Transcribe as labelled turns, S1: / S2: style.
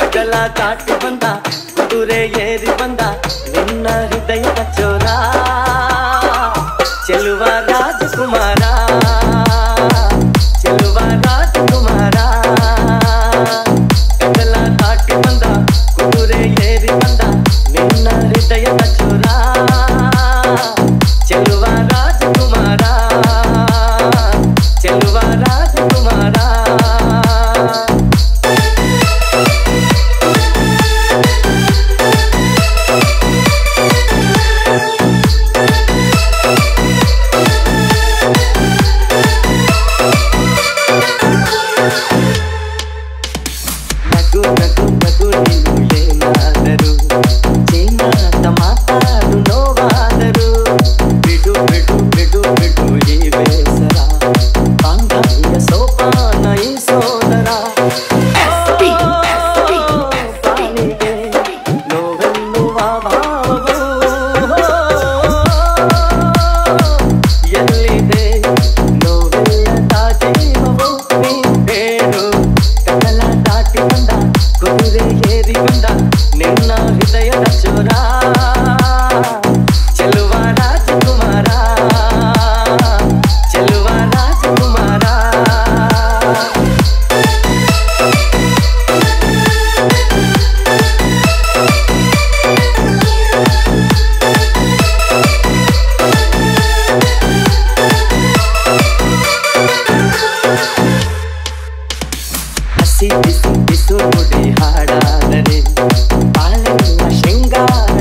S1: ಕಡಲ ದಾಟಿ ಬಂದ ಕುದುರೆ ಏರಿ ಬಂದ ನಿನ್ನ ಹೃದಯದ ಚೋರ ಚೆಲುವ ರಾಜಕುಮಾರ ಚೆಲುವ ರಾಜಕುಮಾರ ಕಡಲ ದಾಟಿ ಬಂದ ಕುದುರೆ ಏರಿ ಬಂದ ನಿನ್ನ ಹೃದಯದ ಚೋರ ಚೆಲುವ ರಾಜಕುಮಾರ ಚೆಲುವ ರಾಜಕುಮಾರ ನಗು ನಗು ನಗು ನೀನು ಏನಾದರೂ ಚೇನಾತ ಮಾತಾಡು ನೋವಾದರೂ ಬಿಡು ಬಿಡು ಬಿಡು ಬಿಡು ಈ ಬೇಸರ ಬಾಂಧವ್ಯ ಸೋಪಾನ ಈ ಸೋದರ ಪಾಲಿಗೆ ನೋವೆನ್ನುವ ಭಾವವು ಎಲ್ಲಿದೆ ನೋವಿಲ್ಲದ ಜೀವವು ನೀ ಹೇಳು ಕಡಲ ದಾಟಿ ಬಂದ ಕುದುರೆ ಏರಿ ಬಂದ ನಿನ್ನ ಹೃದಯದ ಚೋರ ಚೆಲುವ ರಾಜಕುಮಾರ ಚೆಲುವ ರಾಜಕುಮಾರ ಹಸಿ ಬಿಸಿ ಬಿಸು ನುಡಿ ಹಾಡಾದರೆ ಬಾಳೆಲ್ಲ ಶೃಂಗಾರ